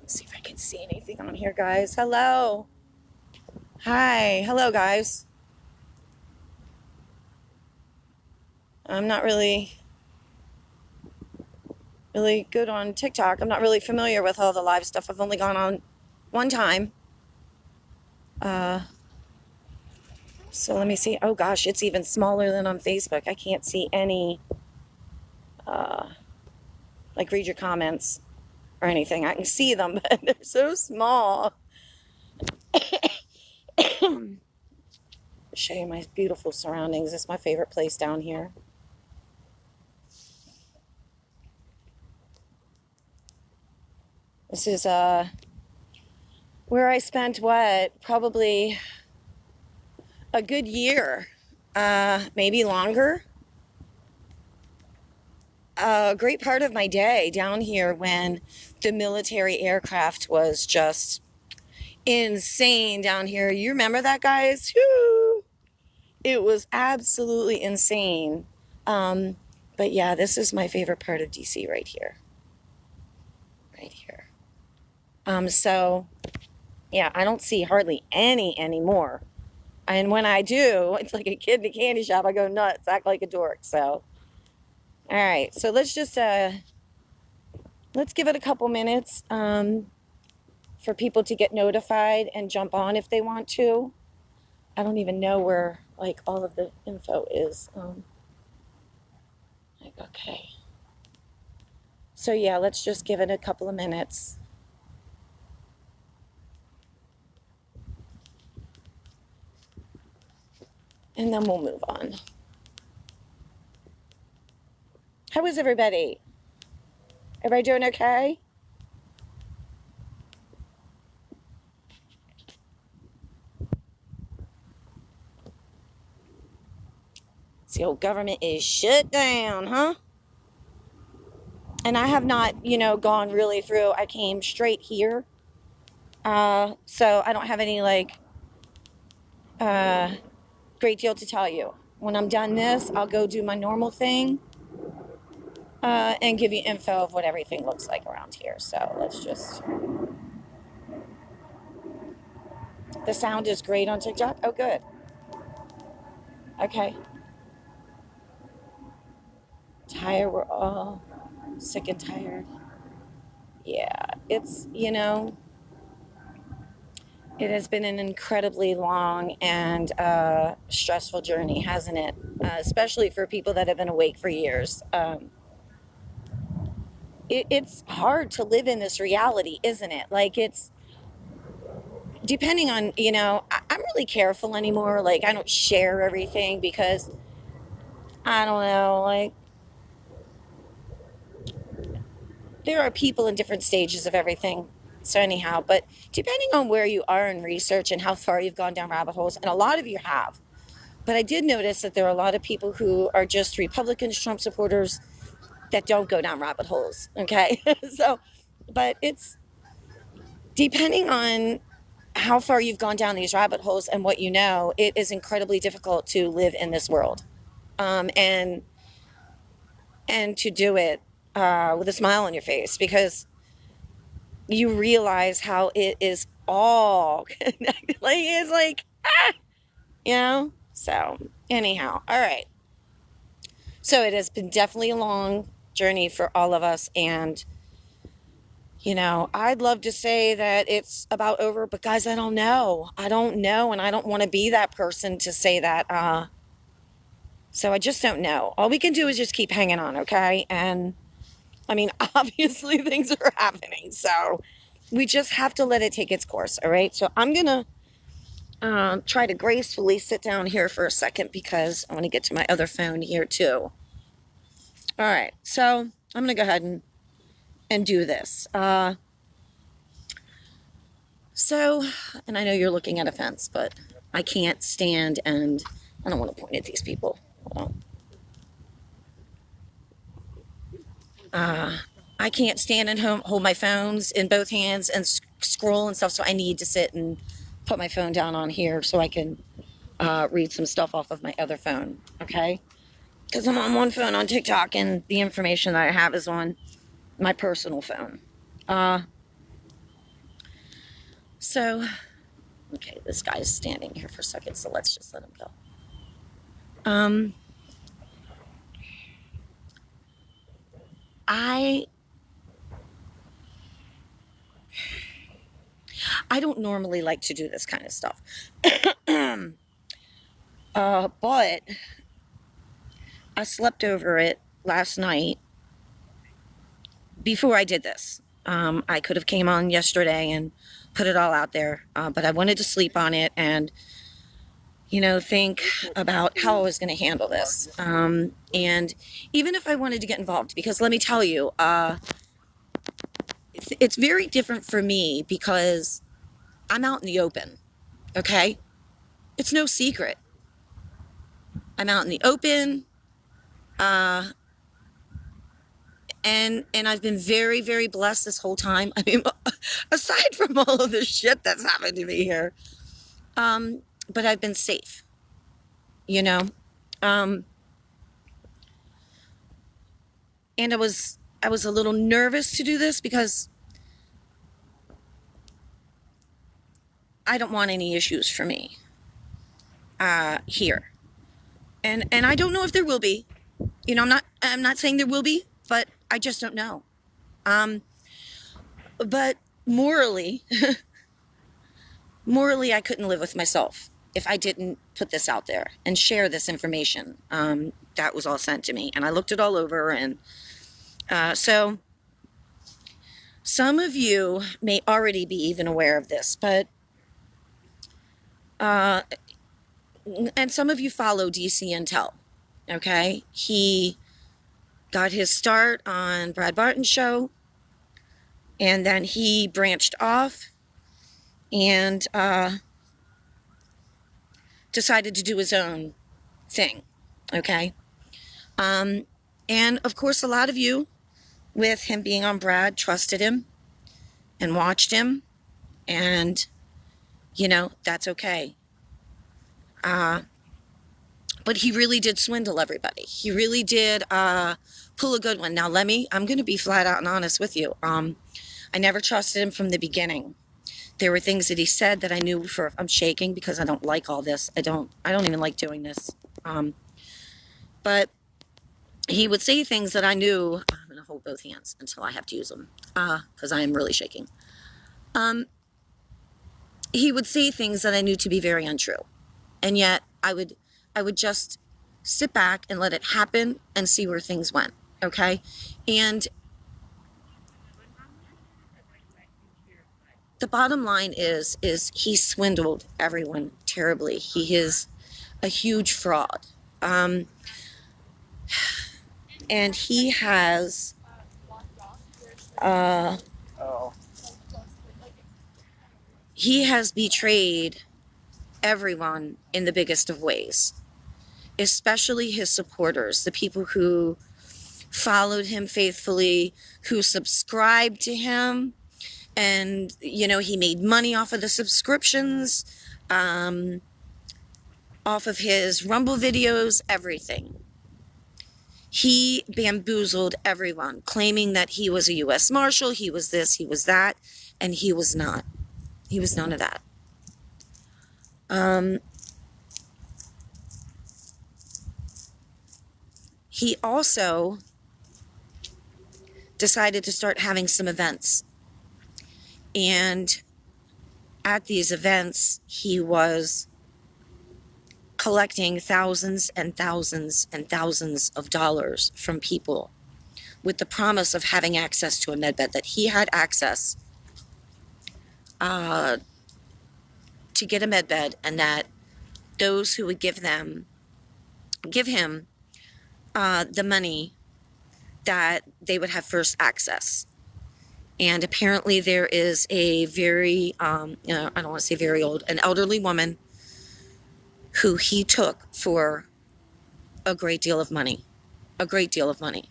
See if I can see anything on here, guys. Hello. Hi. Hello, guys. I'm not really good on TikTok. I'm not really familiar with all the live stuff. I've only gone on one time. So let me see. Oh, gosh, it's even smaller than on Facebook. I can't see any, like, read your comments or anything. I can see them, but they're so small. Show you my beautiful surroundings. This is my favorite place down here. This is where I spent probably a good year, maybe longer. A great part of my day down here when the military aircraft was just insane down here. You remember that, guys? Whew. It was absolutely insane. But yeah, this is my favorite part of DC right here. Right here. So yeah, I don't see hardly any anymore. And when I do, it's like a kid in a candy shop. I go nuts, act like a dork. So, all right. So let's just, let's give it a couple minutes, for people to get notified and jump on if they want to. I don't even know where, like, all of the info is. Like, okay. So yeah, let's just give it a couple of minutes. And then we'll move on. How is everybody? Everybody doing okay? The old government is shut down, huh? And I have not, gone really through. I came straight here. So I don't have any, great deal to tell you. When I'm done this, I'll go do my normal thing, and give you info of what everything looks like around here. So let's just... The sound is great on TikTok? Oh, good. Okay. Tired, we're all sick and tired. Yeah, it's, it has been an incredibly long and stressful journey, hasn't it? Especially for people that have been awake for years. It's hard to live in this reality, isn't it? Like, it's depending on, I'm really careful anymore. Like, I don't share everything because, I don't know, like, there are people in different stages of everything. So anyhow, but depending on where you are in research and how far you've gone down rabbit holes, and a lot of you have, but I did notice that there are a lot of people who are just Republicans, Trump supporters that don't go down rabbit holes. Okay. So, but it's depending on how far you've gone down these rabbit holes and what you know, it is incredibly difficult to live in this world. And to do it, with a smile on your face, because you realize how it is all connected. Like, it's like, so anyhow, all right. So it has been definitely a long journey for all of us, and I'd love to say that it's about over, but guys, I don't know, and I don't want to be that person to say that. So I just don't know. All we can do is just keep hanging on, okay? And I mean, obviously things are happening, so we just have to let it take its course, all right? So I'm going to try to gracefully sit down here for a second because I want to get to my other phone here too. All right, so I'm going to go ahead and do this. And I know you're looking at a fence, but I can't stand, and I don't want to point at these people. Hold on. I can't stand and hold my phones in both hands and scroll and stuff, so I need to sit and put my phone down on here so I can read some stuff off of my other phone, okay? Because I'm on one phone on TikTok, and the information that I have is on my personal phone. Okay, this guy's standing here for a second, so let's just let him go. I don't normally like to do this kind of stuff. But I slept over it last night before I did this. I could have came on yesterday and put it all out there, but I wanted to sleep on it and, you know, think about how I was going to handle this. And even if I wanted to get involved, because let me tell you, it's very different for me because I'm out in the open, okay? It's no secret. I'm out in the open, and I've been very, very blessed this whole time. I mean, aside from all of the shit that's happened to me here, but I've been safe, you know? And I was a little nervous to do this because I don't want any issues for me here. And I don't know if there will be. You know, I'm not saying there will be, but I just don't know. But morally, I couldn't live with myself if I didn't put this out there and share this information that was all sent to me. And I looked it all over, and so some of you may already be even aware of this, but and some of you follow DC Intel, okay? He got his start on Brad Barton's show, and then he branched off and decided to do his own thing, okay? And of course, a lot of you, with him being on Brad, trusted him and watched him, and, you know, that's okay. But he really did swindle everybody. He really did pull a good one. Now, I'm going to be flat out and honest with you. I never trusted him from the beginning. There were things that he said that I knew I'm shaking because I don't like all this. I don't even like doing this. But he would say things that I knew. I'm going to hold both hands until I have to use them because I am really shaking. He would say things that I knew to be very untrue. And yet I would just sit back and let it happen and see where things went, okay? And the bottom line is he swindled everyone terribly. He is a huge fraud. And he has betrayed everyone in the biggest of ways, especially his supporters, the people who followed him faithfully, who subscribed to him, and, you know, he made money off of the subscriptions, off of his Rumble videos, everything. He bamboozled everyone, claiming that he was a U.S. Marshal, he was this, he was that, and he was not. He was none of that. He also decided to start having some events. And at these events, he was collecting thousands and thousands and thousands of dollars from people with the promise of having access to a medbed, that he had access to get a medbed, and that those who would give him the money that they would have first access. And apparently there is a very, I don't want to say very old, an elderly woman who he took for a great deal of money. A great deal of money.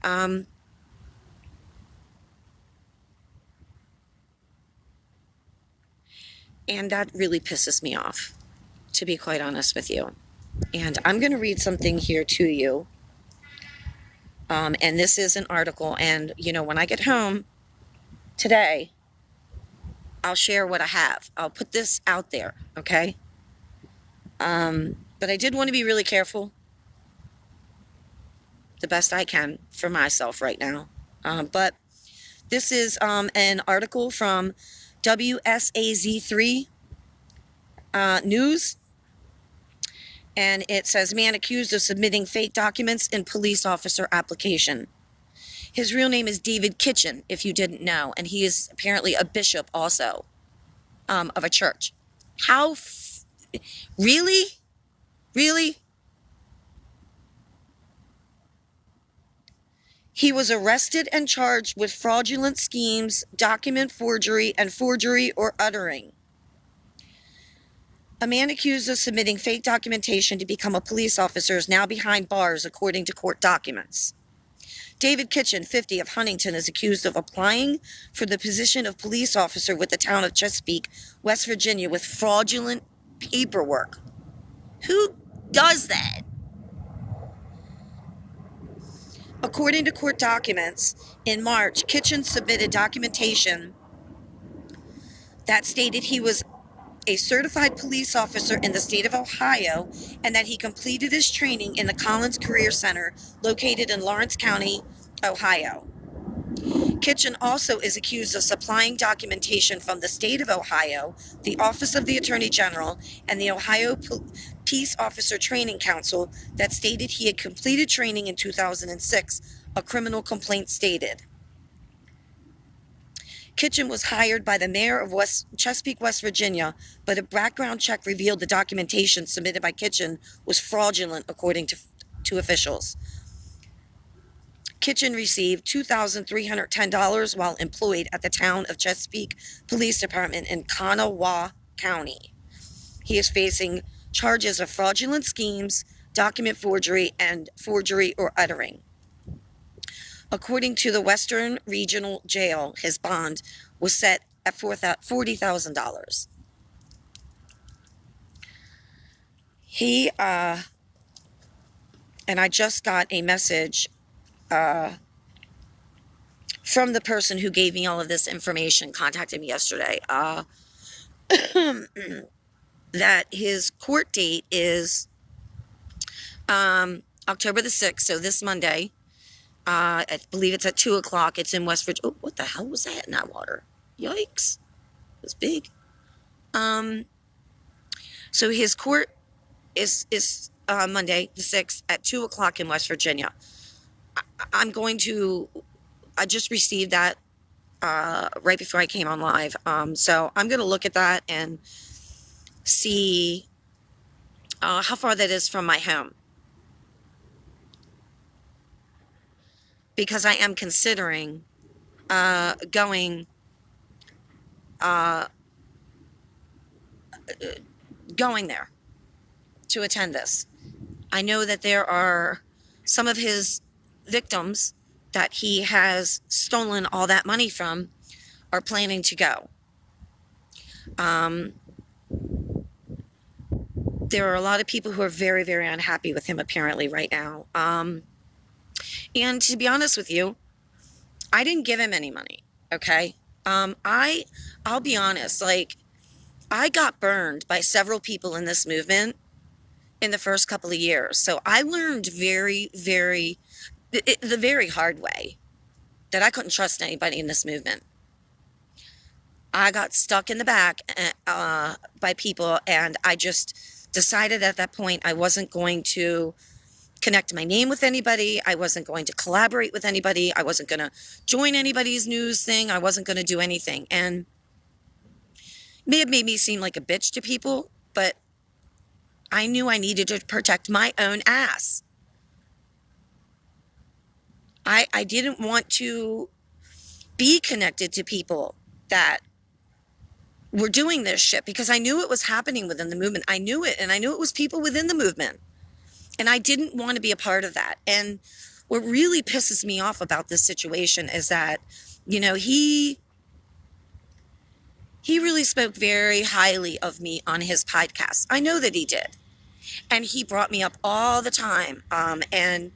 And that really pisses me off, to be quite honest with you. And I'm going to read something here to you. And this is an article. And, when I get home today, I'll share what I have. I'll put this out there, okay? But I did want to be really careful, the best I can for myself right now. But this is an article from WSAZ3 News. And it says, man accused of submitting fake documents in police officer application. His real name is David Kitchen, if you didn't know. And he is apparently a bishop also of a church. Really? Really? He was arrested and charged with fraudulent schemes, document forgery, and forgery or uttering. A man accused of submitting fake documentation to become a police officer is now behind bars, according to court documents. David Kitchen, 50, of Huntington, is accused of applying for the position of police officer with the town of Chesapeake, West Virginia, with fraudulent paperwork. Who does that? According to court documents, in March, Kitchen submitted documentation that stated he was a certified police officer in the state of Ohio and that he completed his training in the Collins Career Center located in Lawrence County, Ohio. Kitchen also is accused of supplying documentation from the state of Ohio, the Office of the Attorney General, and the Ohio Peace Officer Training Council that stated he had completed training in 2006, a criminal complaint stated. Kitchen was hired by the mayor of Chesapeake, West Virginia, but a background check revealed the documentation submitted by Kitchen was fraudulent, according to officials. Kitchen received $2,310 while employed at the town of Chesapeake Police Department in Kanawha County. He is facing charges of fraudulent schemes, document forgery, and forgery or uttering. According to the Western Regional Jail, his bond was set at $40,000. And I just got a message from the person who gave me all of this information, contacted me yesterday, that his court date is October the 6th, so this Monday. I believe it's at 2 o'clock. It's in West Virginia. Oh, what the hell was that in that water? Yikes. It was big. So his court is Monday the 6th at 2 o'clock in West Virginia. I just received that right before I came on live. So I'm going to look at that and see how far that is from my home. Because I am considering going there to attend this. I know that there are some of his victims that he has stolen all that money from are planning to go. There are a lot of people who are very, very unhappy with him apparently right now. And to be honest with you, I didn't give him any money, okay? I'll be honest, I got burned by several people in this movement in the first couple of years. So I learned the very hard way that I couldn't trust anybody in this movement. I got stuck in the back by people, and I just decided at that point I wasn't going to connect my name with anybody. I wasn't going to collaborate with anybody. I wasn't going to join anybody's news thing. I wasn't going to do anything. And it may have made me seem like a bitch to people, but I knew I needed to protect my own ass. I didn't want to be connected to people that were doing this shit because I knew it was happening within the movement. I knew it, and I knew it was people within the movement. And I didn't want to be a part of that. And what really pisses me off about this situation is that, you know, he really spoke very highly of me on his podcast. I know that he did. And he brought me up all the time. And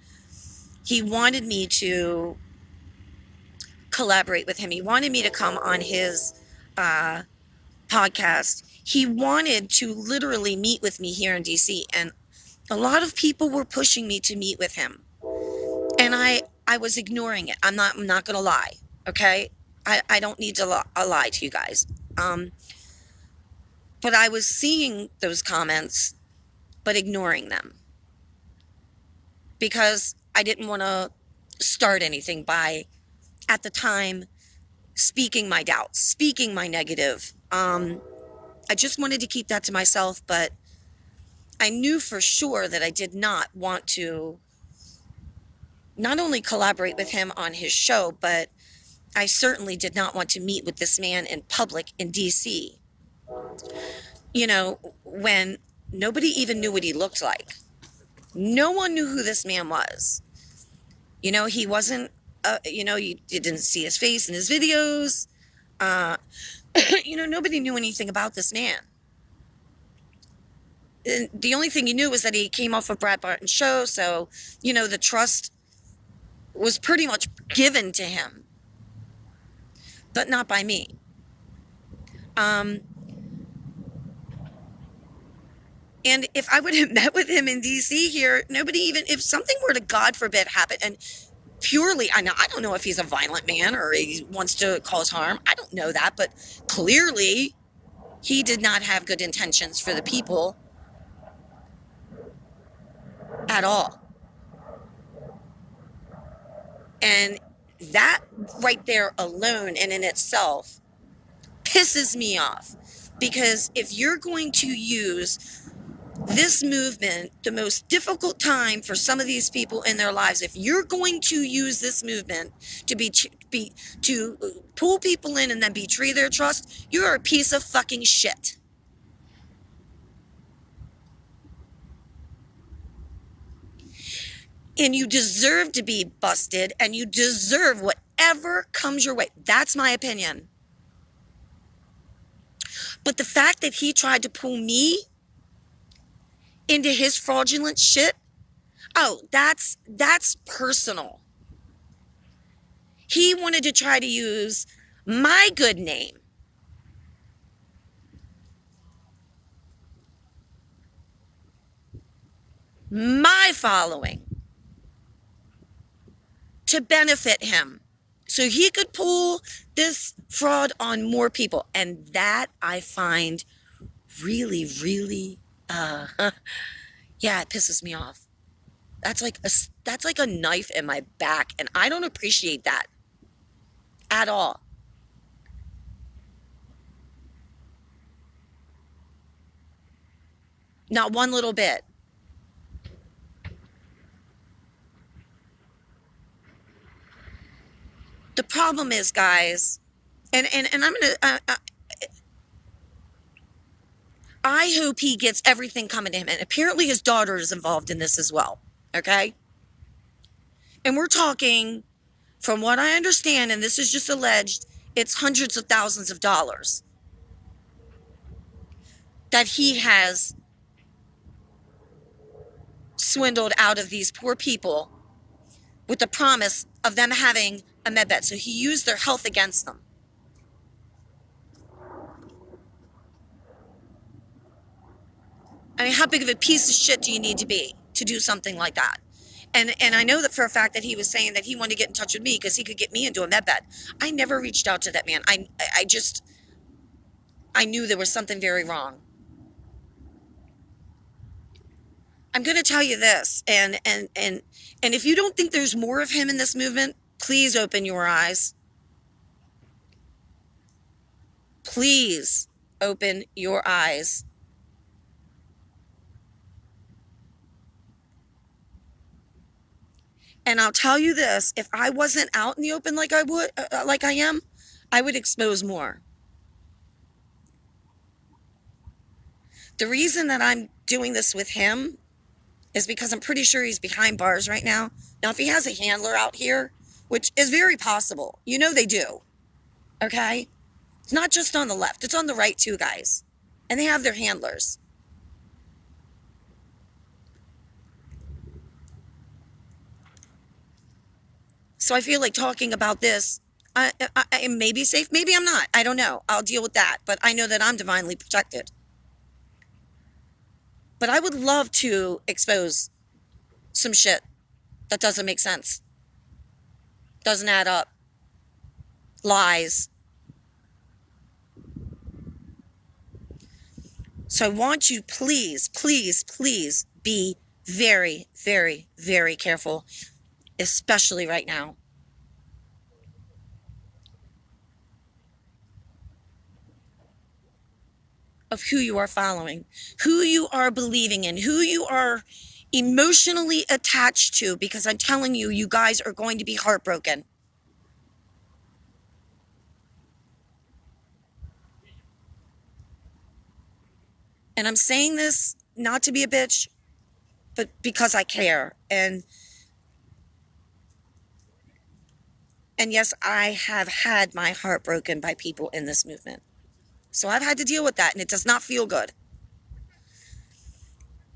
he wanted me to collaborate with him. He wanted me to come on his podcast. He wanted to literally meet with me here in DC. And a lot of people were pushing me to meet with him. And I was ignoring it. I'm not going to lie. Okay. I don't need to lie to you guys. But I was seeing those comments, but ignoring them because I didn't want to start anything by, at the time, speaking my doubts, speaking my negative. I just wanted to keep that to myself, but I knew for sure that I did not want to not only collaborate with him on his show, but I certainly did not want to meet with this man in public in DC. You know, when nobody even knew what he looked like. No one knew who this man was. You know, he wasn't, you know, you didn't see his face in his videos. You know, nobody knew anything about this man. And the only thing you knew was that he came off of Brad Barton's show. So, you know, the trust was pretty much given to him, but not by me. And if I would have met with him in DC here, nobody even, if something were to, God forbid, happen, and purely, I don't know if he's a violent man or he wants to cause harm. I don't know that, but clearly he did not have good intentions for the people at all. And that right there alone and in itself pisses me off, because if you're going to use this movement, the most difficult time for some of these people in their lives, if you're going to use this movement to pull people in and then betray their trust, you're a piece of fucking shit. And you deserve to be busted, and you deserve whatever comes your way. That's my opinion. But the fact that he tried to pull me into his fraudulent shit, oh, that's personal. He wanted to try to use my good name, my following, to benefit him, so he could pull this fraud on more people. And that I find really, really, yeah, it pisses me off. That's like a knife in my back, and I don't appreciate that at all. Not one little bit. The problem is, guys, and I'm gonna. I hope he gets everything coming to him, and apparently his daughter is involved in this as well. Okay, and we're talking, from what I understand, and this is just alleged, it's hundreds of thousands of dollars that he has swindled out of these poor people with the promise of them having a medbed. So he used their health against them. I mean, how big of a piece of shit do you need to be to do something like that? And I know that for a fact that he was saying that he wanted to get in touch with me because he could get me into a medbed. I never reached out to that man. I knew there was something very wrong. I'm going to tell you this, and if you don't think there's more of him in this movement, please open your eyes. Please open your eyes. And I'll tell you this, if I wasn't out in the open like I am, I would expose more. The reason that I'm doing this with him is because I'm pretty sure he's behind bars right now. Now, if he has a handler out here, which is very possible, you know they do, okay? It's not just on the left, it's on the right too, guys. And they have their handlers. So I feel like talking about this, I may be safe, maybe I'm not. I don't know. I'll deal with that. But I know that I'm divinely protected. But I would love to expose some shit that doesn't make sense, doesn't add up, lies. So I want you, please, please, please be very, very, very careful, especially right now. Of who you are following, who you are believing in, who you are emotionally attached to, because I'm telling you, you guys are going to be heartbroken. And I'm saying this not to be a bitch, but because I care. And yes, I have had my heart broken by people in this movement. So I've had to deal with that, and it does not feel good.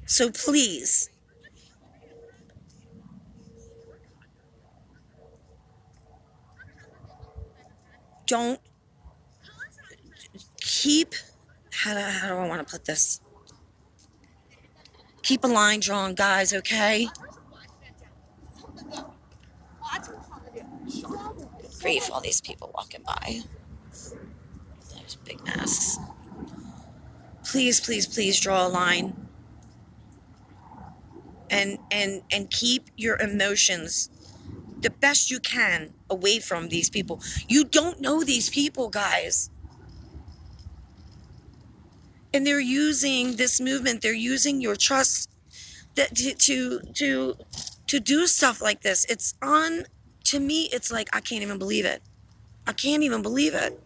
So please, don't keep, how do I want to put this? Keep a line drawn, guys, okay? Grief, all these people walking by. There's big masks. Please, please, please draw a line. And keep your emotions the best you can away from these people. You don't know these people, guys. And they're using this movement, they're using your trust that to do stuff like this. It's on, to me, it's like, I can't even believe it. I can't even believe it.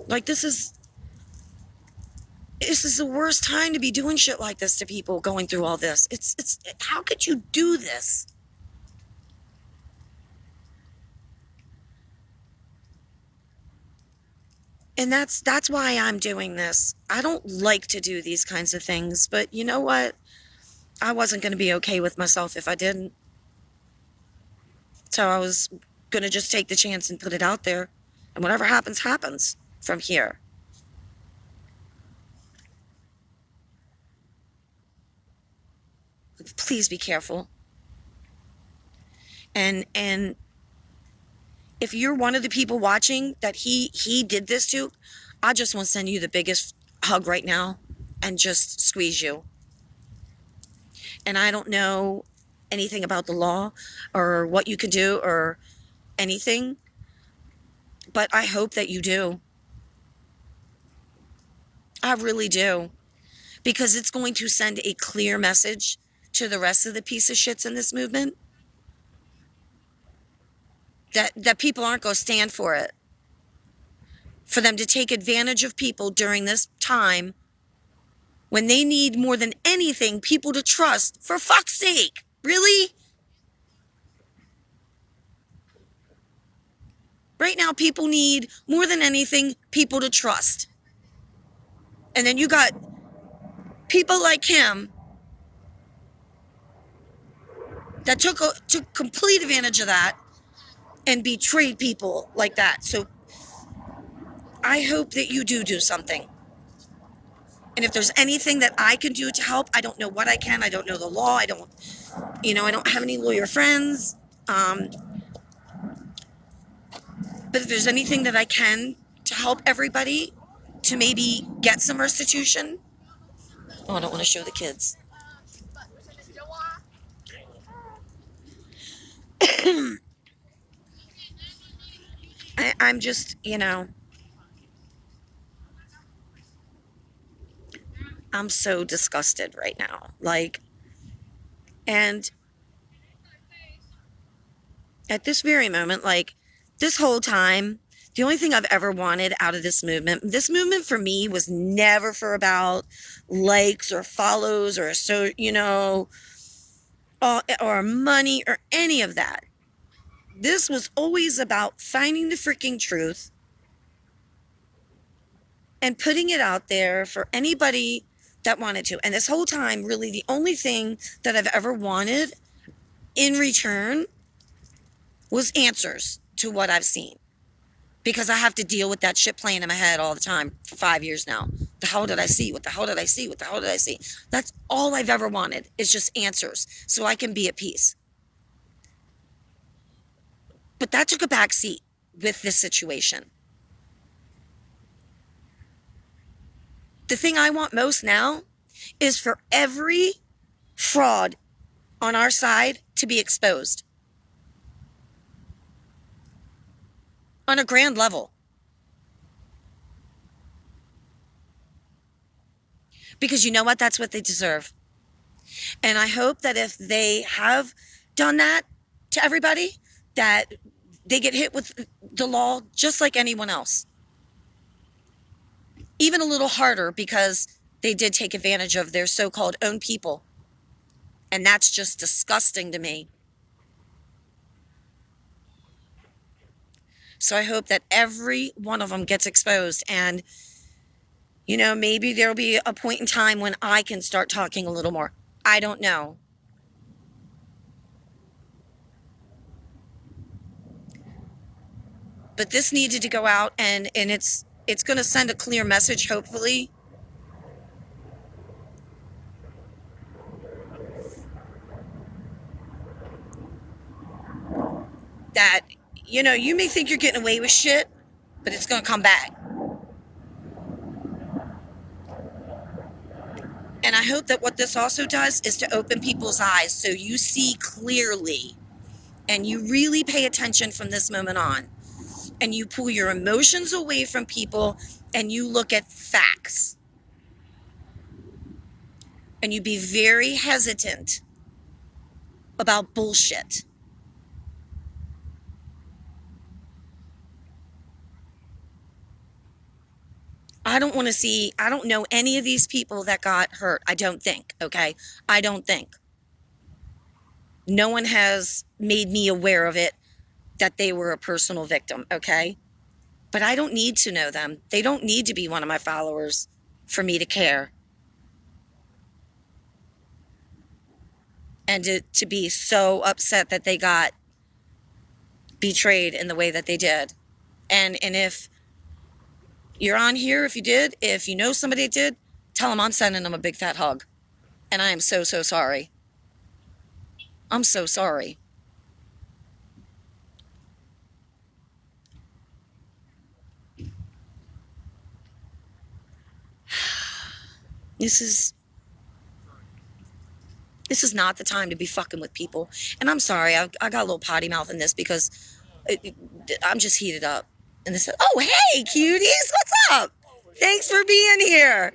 Like, this is the worst time to be doing shit like this to people, going through all this. It's how could you do this? And that's why I'm doing this. I don't like to do these kinds of things, but you know what? I wasn't going to be okay with myself if I didn't. So I was going to just take the chance and put it out there. And whatever happens, happens from here. Please be careful. And if you're one of the people watching that he did this to, I just want to send you the biggest hug right now and just squeeze you. And I don't know anything about the law or what you can do or anything, but I hope that you do. I really do. Because it's going to send a clear message to the rest of the piece of shits in this movement that people aren't going to stand for it. For them to take advantage of people during this time when they need more than anything people to trust. For fuck's sake. Really? Right now, people need more than anything people to trust. And then you got people like him that took complete advantage of that and betrayed people like that. So I hope that you do something. And if there's anything that I can do to help, I don't know what I can. I don't know the law. I don't have any lawyer friends. But if there's anything that I can to help everybody to maybe get some restitution. Oh, I don't want to show the kids. I'm just, I'm so disgusted right now. Like, and at this very moment, like this whole time, the only thing I've ever wanted out of this movement for me was never for about likes or follows or so, or money or any of that. This was always about finding the freaking truth and putting it out there for anybody that wanted to. And this whole time, really, the only thing that I've ever wanted in return was answers to what I've seen. Because I have to deal with that shit playing in my head all the time for 5 years now. The hell did I see? What the hell did I see? What the hell did I see? That's all I've ever wanted, is just answers so I can be at peace. But that took a back seat with this situation. The thing I want most now is for every fraud on our side to be exposed on a grand level. Because you know what? That's what they deserve. And I hope that if they have done that to everybody, that they get hit with the law just like anyone else. Even a little harder, because they did take advantage of their so-called own people. And that's just disgusting to me. So I hope that every one of them gets exposed. And, maybe there'll be a point in time when I can start talking a little more. I don't know. But this needed to go out, and it's going to send a clear message, hopefully. That, you may think you're getting away with shit, but it's going to come back. And I hope that what this also does is to open people's eyes so you see clearly and you really pay attention from this moment on. And you pull your emotions away from people and you look at facts. And you be very hesitant about bullshit. I don't know any of these people that got hurt. I don't think, okay? I don't think. No one has made me aware of it, that they were a personal victim, okay? But I don't need to know them. They don't need to be one of my followers for me to care. And to be so upset that they got betrayed in the way that they did. And if you're on here, if you know somebody that did, tell them I'm sending them a big fat hug. And I am so, so sorry. I'm so sorry. This is not the time to be fucking with people. And I'm sorry, I got a little potty mouth in this because I'm just heated up. And they said, oh, hey, cuties, what's up? Thanks for being here.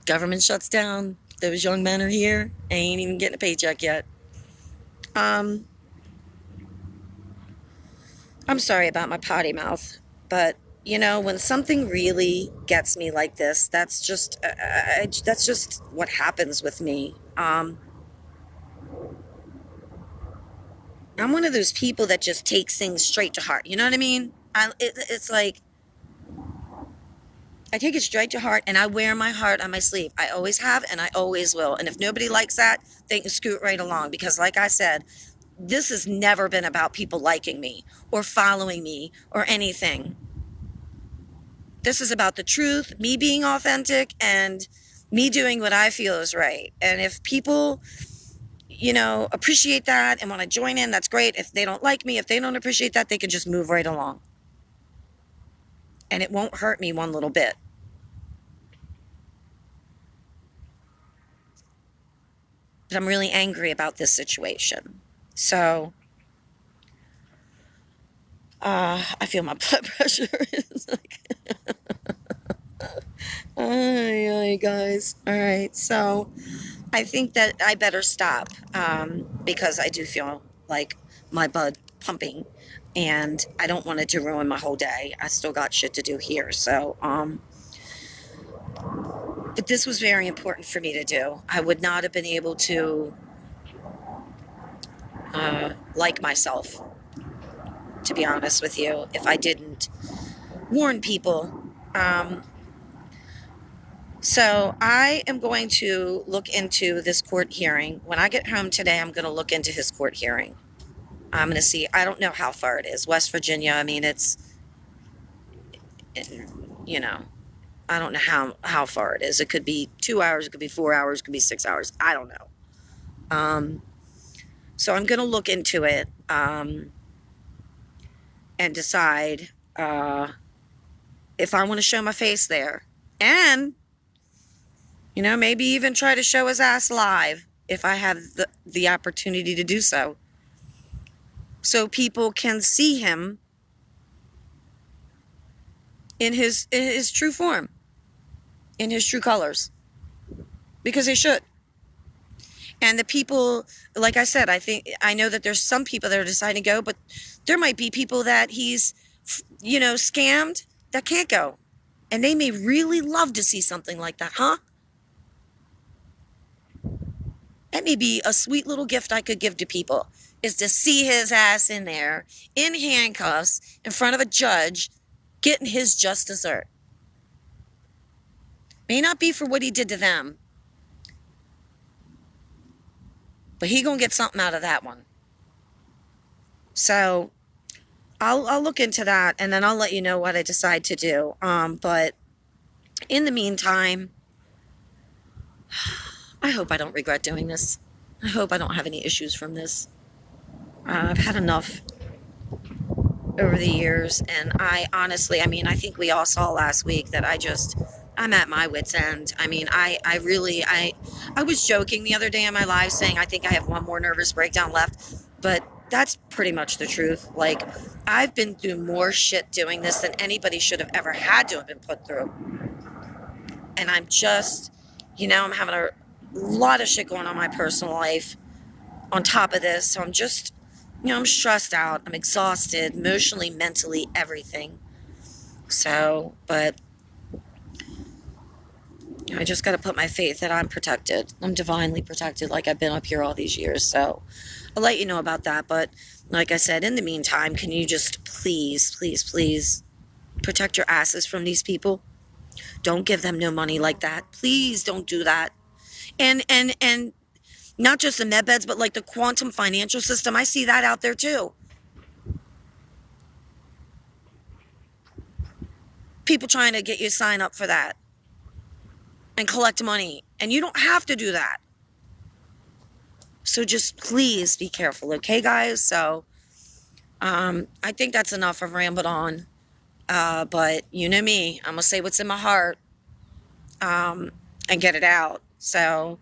Government shuts down. Those young men are here. I ain't even getting a paycheck yet. I'm sorry about my potty mouth, but when something really gets me like this, that's just what happens with me. I'm one of those people that just takes things straight to heart. You know what I mean? It's like I take it straight to heart, and I wear my heart on my sleeve. I always have, and I always will. And if nobody likes that, they can scoot right along. Because like I said, this has never been about people liking me or following me or anything. This is about the truth, me being authentic, and me doing what I feel is right. And if people, appreciate that and want to join in, that's great. If they don't like me, if they don't appreciate that, they can just move right along. And it won't hurt me one little bit. But I'm really angry about this situation. So, I feel my blood pressure is like, ay, guys. All right. So, I think that I better stop because I do feel like my blood pumping, and I don't want it to ruin my whole day. I still got shit to do here. So, but this was very important for me to do. I would not have been able to like myself, to be honest with you, if I didn't warn people. Um, so I am going to look into this court hearing. When I get home today, I'm going to look into his court hearing. I'm going to see. I don't know how far it is. West Virginia, I mean, you know, I don't know how far it is. It could be 2 hours, it could be 4 hours, it could be 6 hours. I don't know. So I'm going to look into it and decide if I want to show my face there. And, maybe even try to show his ass live if I have the opportunity to do so. So people can see him in his true form, in his true colors, because they should. And the people, like I said, I know that there's some people that are deciding to go, but there might be people that he's, scammed that can't go. And they may really love to see something like that, huh? That may be a sweet little gift I could give to people, is to see his ass in there, in handcuffs, in front of a judge, getting his just dessert. May not be for what he did to them, but he gonna get something out of that one. So I'll look into that, and then I'll let you know what I decide to do. But in the meantime, I hope I don't regret doing this. I hope I don't have any issues from this. I've had enough over the years, and I honestly, I think we all saw last week that I'm at my wit's end. I was joking the other day in my live saying I think I have one more nervous breakdown left, but that's pretty much the truth. Like, I've been through more shit doing this than anybody should have ever had to have been put through. And I'm just, I'm having a lot of shit going on in my personal life on top of this. So I'm just, I'm stressed out. I'm exhausted, emotionally, mentally, everything. So, but I just got to put my faith that I'm protected. I'm divinely protected, like I've been up here all these years. So I'll let you know about that. But like I said, in the meantime, can you just please, please, please protect your asses from these people? Don't give them no money like that. Please don't do that. And not just the med beds, but like the quantum financial system. I see that out there too. People trying to get you to sign up for that and collect money. And you don't have to do that. So just please be careful, okay, guys? So I think that's enough. I've rambled on. But you know me. I'm going to say what's in my heart and get it out. So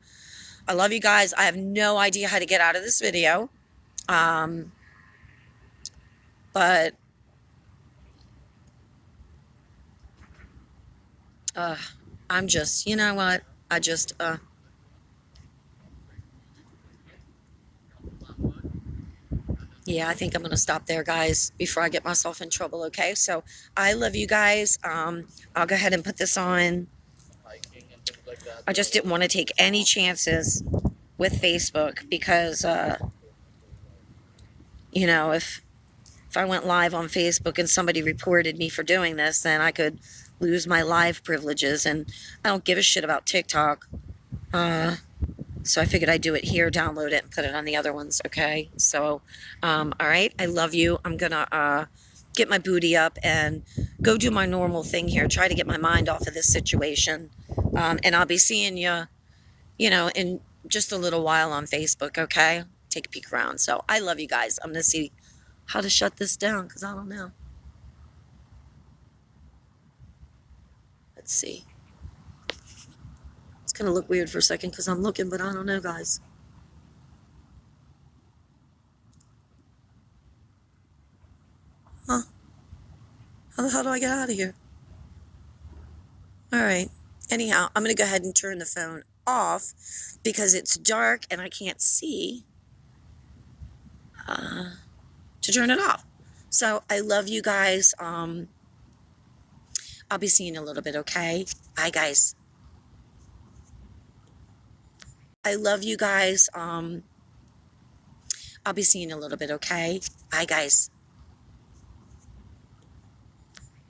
I love you guys. I have no idea how to get out of this video. But I'm just, you know what? Yeah, I think I'm going to stop there, guys, before I get myself in trouble, okay? So I love you guys. I'll go ahead and put this on. I just didn't want to take any chances with Facebook because, if I went live on Facebook and somebody reported me for doing this, then I could lose my live privileges, and I don't give a shit about TikTok. So I figured I'd do it here, download it, and put it on the other ones, okay? So, all right, I love you. I'm going to get my booty up and go do my normal thing here, try to get my mind off of this situation. And I'll be seeing you, in just a little while on Facebook, okay? Take a peek around. So I love you guys. I'm going to see how to shut this down because I don't know. Let's see. It's going to look weird for a second because I'm looking, but I don't know, guys. Huh? How the hell do I get out of here? All right. Anyhow, I'm going to go ahead and turn the phone off because it's dark and I can't see to turn it off. So I love you guys. I'll be seeing you in a little bit, okay? Bye, guys. I love you guys. I'll be seeing you in a little bit, okay? Bye, guys.